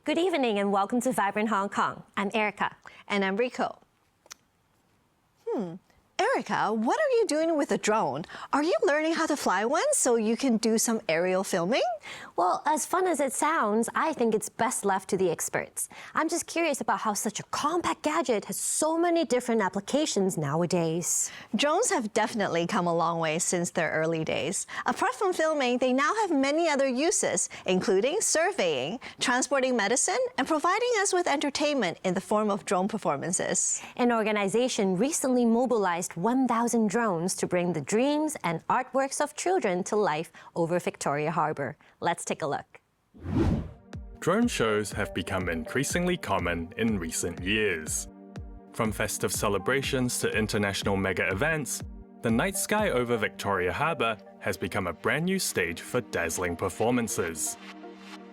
Good evening and welcome to Vibrant Hong Kong. I'm Erica. And I'm Rico. Erica, what are you doing with a drone? Are you learning how to fly one so you can do some aerial filming? Well, as fun as it sounds, I think it's best left to the experts. I'm just curious about how such a compact gadget has so many different applications nowadays. Drones have definitely come a long way since their early days. Apart from filming, they now have many other uses, including surveying, transporting medicine, and providing us with entertainment in the form of drone performances. An organization recently mobilized 1,000 drones to bring the dreams and artworks of children to life over Victoria Harbour. Let's take a look. Drone shows have become increasingly common in recent years. From festive celebrations to international mega events, the night sky over Victoria Harbour has become a brand new stage for dazzling performances.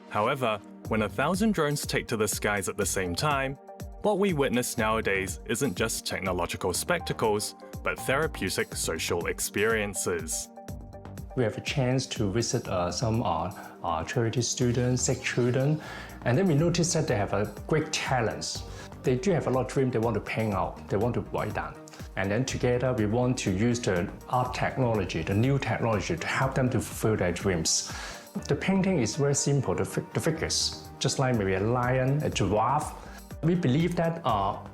However, when 1,000 drones take to the skies at the same time, what we witness nowadays isn't just technological spectacles, but therapeutic social experiences. We have a chance to visit some charity students, sick children, and then we noticed that they have a great talents. They do have a lot of dreams they want to paint out, they want to write down. And then together we want to use the art technology, the new technology, to help them to fulfill their dreams. The painting is very simple, the figures, just like maybe a lion, a giraffe. We believe that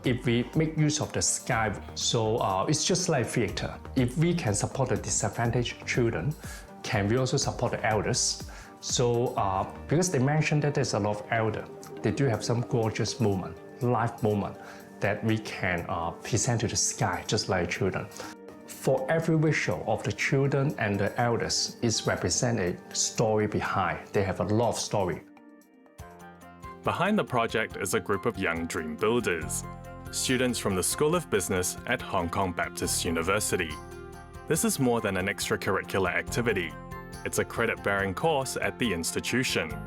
if we make use of the sky, so it's just like theater. If we can support the disadvantaged children, can we also support the elders? So because they mentioned that there's a lot of elders, they do have some gorgeous moment, life moment that we can present to the sky, just like children. For every visual of the children and the elders is represent a story behind. They have a lot of story. Behind the project is a group of young dream builders, students from the School of Business at Hong Kong Baptist University. This is more than an extracurricular activity. It's a credit-bearing course at the institution.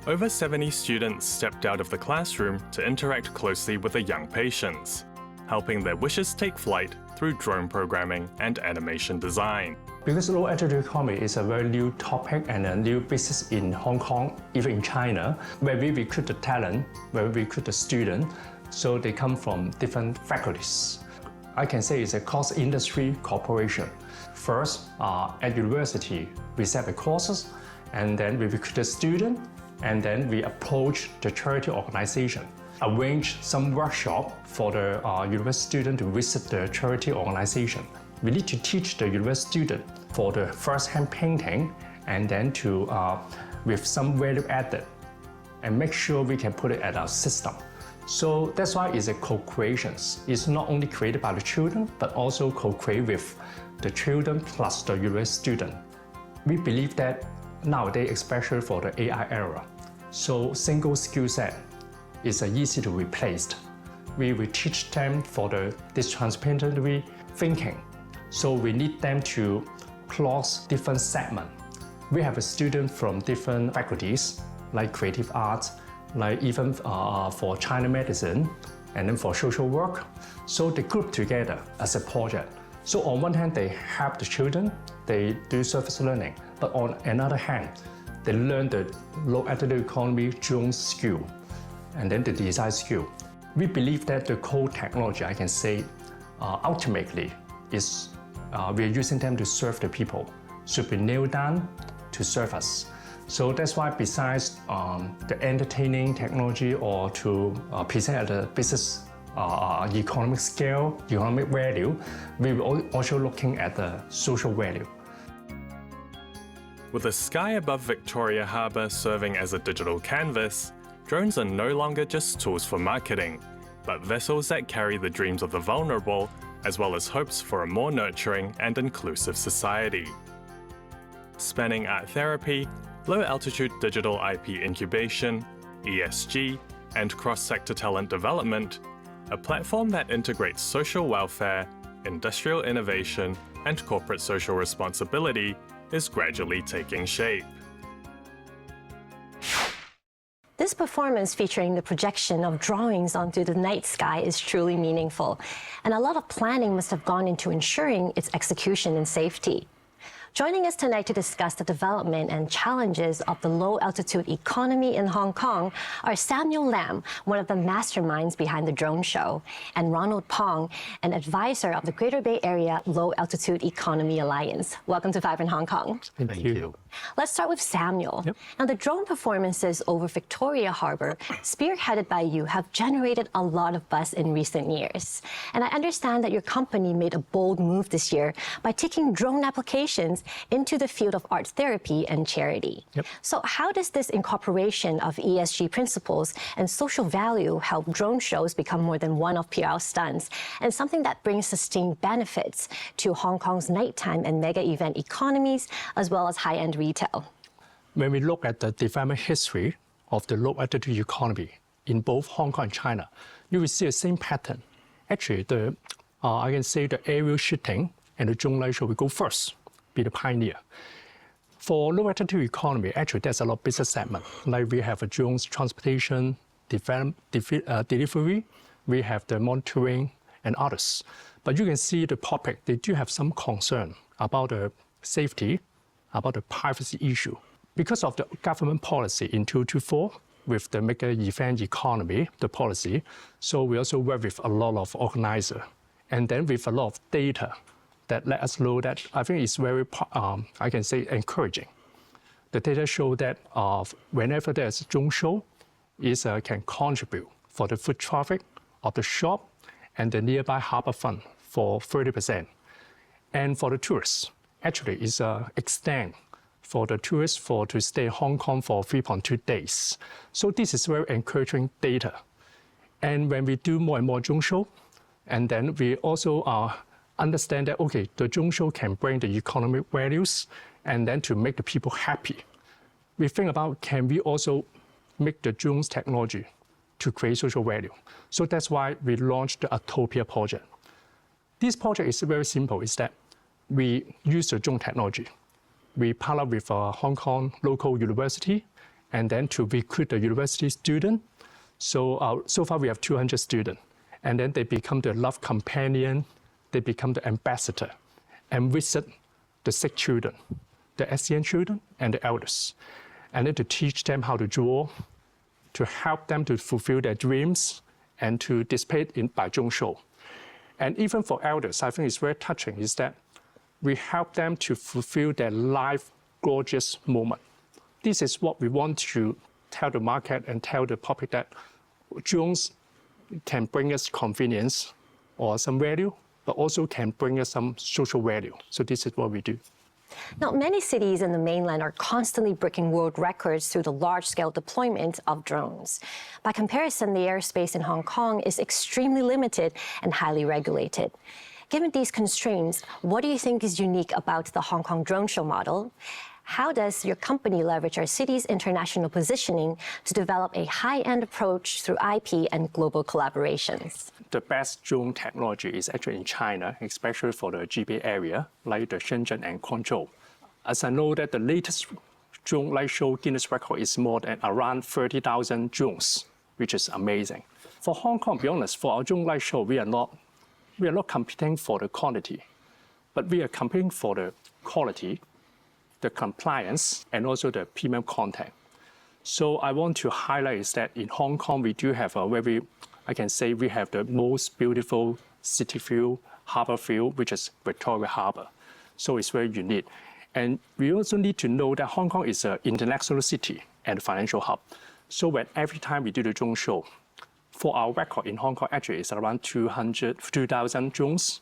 Over 70 students stepped out of the classroom to interact closely with the young patients, helping their wishes take flight through drone programming and animation design. Because low altitude economy is a very new topic and a new business in Hong Kong, even in China, where we recruit the talent, where we recruit the student, so they come from different faculties. I can say it's a cross-industry cooperation. First, at university, we set the courses, and then we recruit the student, and then we approach the charity organization, arrange some workshop for the university student to visit the charity organization. We need to teach the university student for the first-hand painting and then to with some value added and make sure we can put it at our system. So that's why it's a co-creation. It's not only created by the children, but also co-created with the children plus the university student. We believe that nowadays, especially for the AI era, so single skill set is easy to replace. We will teach them for this transdisciplinary thinking. So we need them to cross different segments. We have a student from different faculties, like creative arts, like even for China medicine, and then for social work. So they group together as a project. So on one hand, they help the children, they do service learning, but on another hand, they learn the low altitude economy drone skill, and then the design skill. We believe that the core technology, I can say, ultimately is we are using them to serve the people, should be nailed down to serve us. So that's why besides the entertaining technology or to present at the business economic scale, economic value, we will also looking at the social value. With the sky above Victoria Harbour serving as a digital canvas, drones are no longer just tools for marketing, but vessels that carry the dreams of the vulnerable, as well as hopes for a more nurturing and inclusive society. Spanning art therapy, low-altitude digital IP incubation, ESG, and cross-sector talent development, a platform that integrates social welfare, industrial innovation, and corporate social responsibility is gradually taking shape. This performance featuring the projection of drawings onto the night sky is truly meaningful, and a lot of planning must have gone into ensuring its execution and safety. Joining us tonight to discuss the development and challenges of the low-altitude economy in Hong Kong are Samuel Lam, one of the masterminds behind the drone show, and Ronald Pong, an advisor of the Greater Bay Area Low-Altitude Economy Alliance. Welcome to Vibrant Hong Kong. Thank you. Let's start with Samuel. Yep. Now, the drone performances over Victoria Harbour, spearheaded by you, have generated a lot of buzz in recent years. And I understand that your company made a bold move this year by taking drone applications into the field of art therapy and charity. Yep. So how does this incorporation of ESG principles and social value help drone shows become more than one-off PR stunts and something that brings sustained benefits to Hong Kong's nighttime and mega event economies, as well as high-end retail? When we look at the development history of the low-altitude economy in both Hong Kong and China, you will see the same pattern. Actually, I can say the aerial shooting and the drone light show will go first, be the pioneer. For low-altitude economy, actually, there's a lot of business segment. Like we have a drones transportation, delivery, we have the monitoring, and others. But you can see the public, they do have some concern about the safety, about the privacy issue. Because of the government policy in 2024, with the mega event economy, the policy, so we also work with a lot of organizers. And then with a lot of data that let us know that I think it's very, I can say, encouraging. The data show that whenever there's a drone show, it can contribute for the foot traffic of the shop and the nearby harbor front for 30%. And for the tourists, actually, it's extend for the tourists to stay in Hong Kong for 3.2 days. So this is very encouraging data. And when we do more and more drone show, and then we also understand that, okay, the drone show can bring the economic values and then to make the people happy. We think about, can we also make the drones technology to create social value? So that's why we launched the ARTopia project. This project is very simple, is that we use the drone technology. We partner with a Hong Kong local university and then to recruit the university student. So far we have 200 students. And then they become the love companion, they become the ambassador, and visit the sick children, the SCN children, and the elders. And then to teach them how to draw, to help them to fulfill their dreams, and to display it by drone show. And even for elders, I think it's very touching, is that we help them to fulfill their life gorgeous moment. This is what we want to tell the market and tell the public, that drones can bring us convenience or some value, but also can bring us some social value. So this is what we do. Now, many cities in the mainland are constantly breaking world records through the large-scale deployment of drones. By comparison, the airspace in Hong Kong is extremely limited and highly regulated. Given these constraints, what do you think is unique about the Hong Kong drone show model? How does your company leverage our city's international positioning to develop a high-end approach through IP and global collaborations? The best drone technology is actually in China, especially for the GB area, like the Shenzhen and Guangzhou. As I know that the latest drone light show Guinness record is more than around 30,000 drones, which is amazing. For Hong Kong, to be honest, for our drone light show, we are not competing for the quantity, but we are competing for the quality, the compliance, and also the premium content. So I want to highlight is that in Hong Kong, we do have a very, I can say we have the most beautiful city view, harbor view, which is Victoria Harbour. So it's very unique. And we also need to know that Hong Kong is an international city and financial hub. So when every time we do the drone show, for our record in Hong Kong, actually it's around 2,000 drones.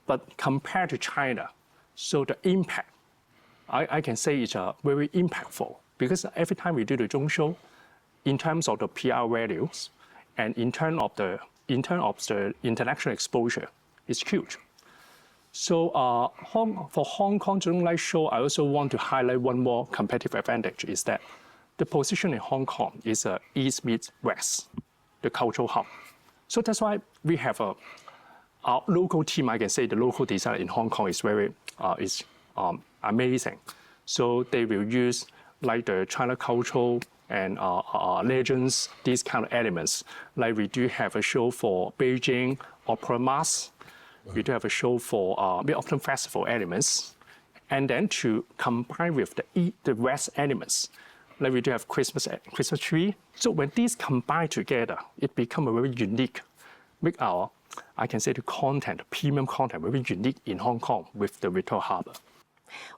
But compared to China, so the impact, I can say it's very impactful, because every time we do the drone show, in terms of the PR values and in terms of the international exposure, it's huge. So for Hong Kong drone light show, I also want to highlight one more competitive advantage, is that the position in Hong Kong is east meets west, the cultural hub. So that's why we have our local team. I can say the local design in Hong Kong is very amazing. So they will use like the China cultural and legends, these kind of elements. Like we do have a show for Beijing Opera Mass. We do have a show for Mid-Autumn Festival elements. and then to combine with the rest elements. Like we do have Christmas tree. So when these combine together, it becomes a very unique, make our, I can say the content, premium content, very unique in Hong Kong with the Victoria Harbour.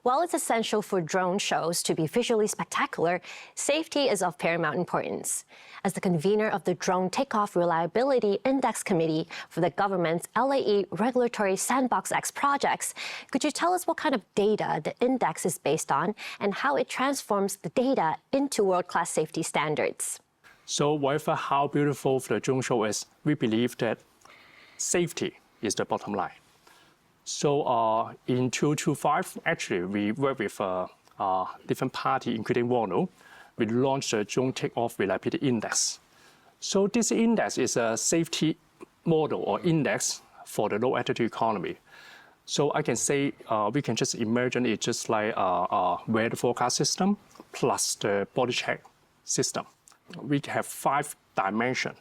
While it's essential for drone shows to be visually spectacular, safety is of paramount importance. As the convener of the Drone Takeoff Reliability Index Committee for the government's LAE Regulatory Sandbox X projects, could you tell us what kind of data the index is based on and how it transforms the data into world-class safety standards? So whatever how beautiful the drone show is, we believe that safety is the bottom line. So in 2025, actually, we work with different parties, including Ronald. We launched the Drone Takeoff Reliability Index. So this index is a safety model or index for the low-altitude economy. So I can say we can just imagine it just like a weather forecast system plus the body check system. We have 5 dimensions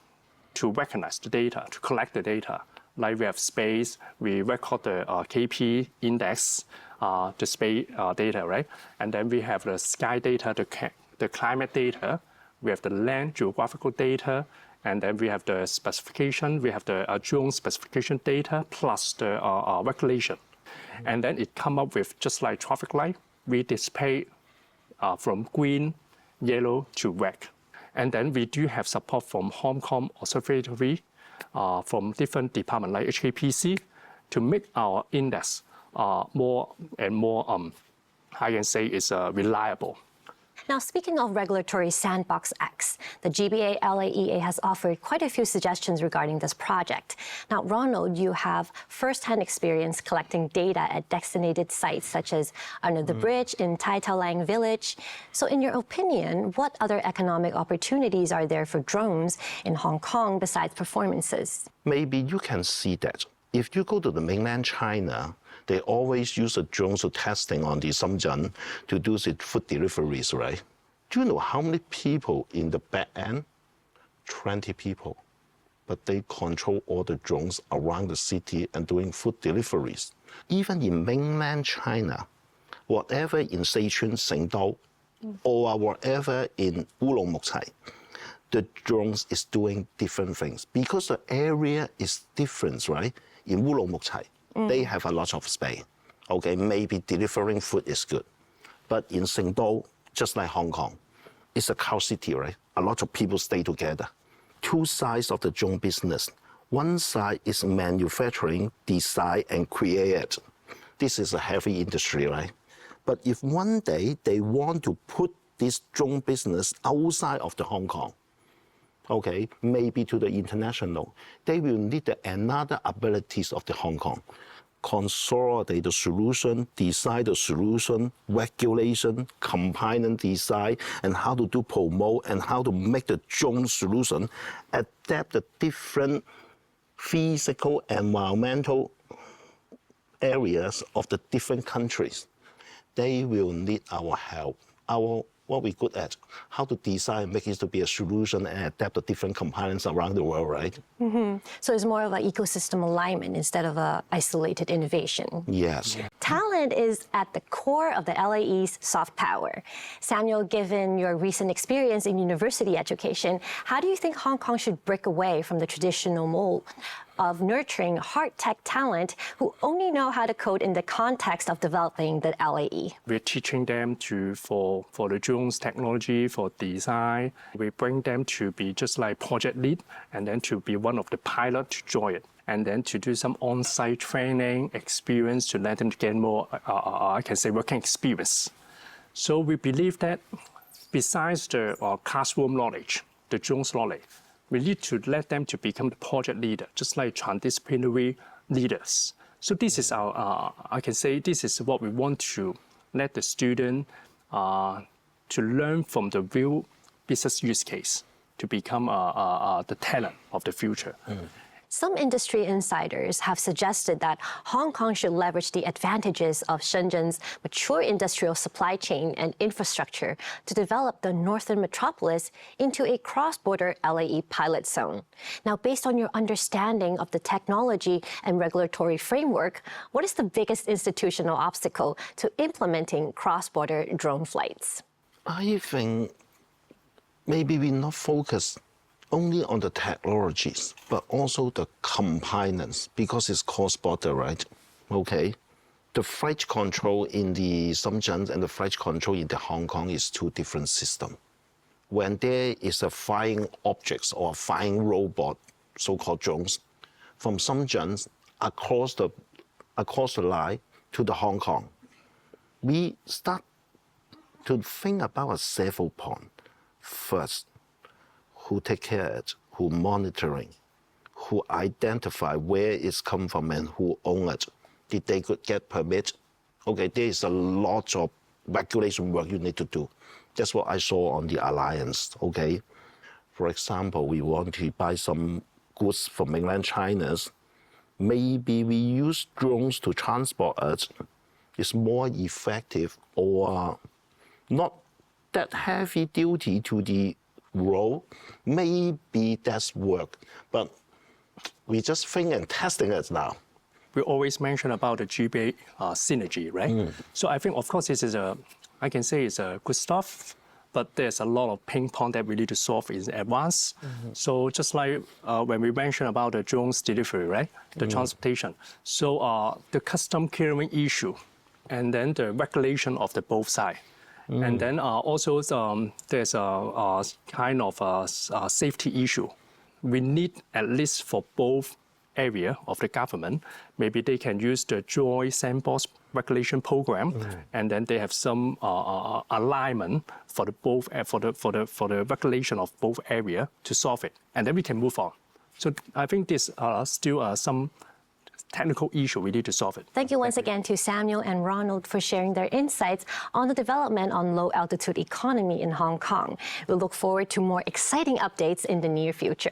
to recognize the data, to collect the data. Like we have space, we record the KP index, the space data, right? And then we have the sky data, the climate data. We have the land geographical data, and then we have the specification. We have the drone specification data plus the regulation. And then it come up with just like traffic light. We display from green, yellow to red. And then we do have support from Hong Kong Observatory, from different departments like HKPC to make our index more and more, I can say, is reliable. Now, speaking of Regulatory Sandbox X, the GBA LAEA has offered quite a few suggestions regarding this project. Now, Ronald, you have first-hand experience collecting data at designated sites such as under the bridge in Tai Tau Lang Village. So in your opinion, what other economic opportunities are there for drones in Hong Kong besides performances? Maybe you can see that. If you go to the mainland China, they always use the drones for testing on the Shenzhen to do the food deliveries, right? Do you know how many people in the back end? 20 people. But they control all the drones around the city and doing food deliveries. Even in mainland China, whatever in Sichuan, Chengdu, or whatever in Wulong Mokcai, the drones is doing different things because the area is different, right? In Wulong Mokcai, they have a lot of space. Okay, maybe delivering food is good. But in Chengdu, just like Hong Kong, it's a cow city, right? A lot of people stay together. 2 sides of the drone business. One side is manufacturing, design, and create. This is a heavy industry, right? But if one day they want to put this drone business outside of the Hong Kong, okay, maybe to the international, they will need another abilities of the Hong Kong. Consolidate the solution, design the solution, regulation, component design, and how to do promote and how to make the drone solution adapt the different physical, environmental areas of the different countries. They will need our help, what we're good at, how to design and make it to be a solution and adapt the different components around the world, right? So it's more of an ecosystem alignment instead of an isolated innovation. Yes. Talent is at the core of the LAE's soft power. Samuel, given your recent experience in university education, how do you think Hong Kong should break away from the traditional mold of nurturing hard tech talent who only know how to code in the context of developing the LAE? We're teaching them for the drones technology, for design. We bring them to be just like project lead and then to be one of the pilot to join it. And then to do some on-site training experience to let them get more, I can say, working experience. So we believe that besides the classroom knowledge, the drones knowledge, we need to let them to become the project leader, just like transdisciplinary leaders. So this is our, I can say, this is what we want to let the student to learn from the real business use case to become the talent of the future. Some industry insiders have suggested that Hong Kong should leverage the advantages of Shenzhen's mature industrial supply chain and infrastructure to develop the northern metropolis into a cross-border LAE pilot zone. Now, based on your understanding of the technology and regulatory framework, what is the biggest institutional obstacle to implementing cross-border drone flights? I think maybe we not focus only on the technologies, but also the compliance, because it's cross-border, right? Okay. The flight control in the Shenzhen and the flight control in the Hong Kong is two different systems. When there is a flying objects or flying robot, so-called drones, from Shenzhen across the line to the Hong Kong, we start to think about a several points. First, who take care of it, who monitoring, who identify where it's come from and who own it. Did they get permit? Okay, there is a lot of regulation work you need to do. That's what I saw on the alliance, okay? For example, we want to buy some goods from mainland China. Maybe we use drones to transport it. It's more effective or not that heavy duty to the road. Maybe that's work, but we just think and testing it now. We always mention about the GBA synergy, right? So I think, of course, this is I can say it's a good stuff, but there's a lot of ping pong that we need to solve in advance. So just like when we mentioned about the drones delivery, right? The transportation. So the custom clearing issue, and then the regulation of the both sides. And then also there's a kind of a safety issue. We need at least for both area of the government, maybe they can use the joint sandbox regulation program, and then they have some alignment for the both for the regulation of both area to solve it, and then we can move on. So I think there's still some technical issue we need to solve it. Thank you once again to Samuel and Ronald for sharing their insights on the development on low-altitude economy in Hong Kong. We look forward to more exciting updates in the near future.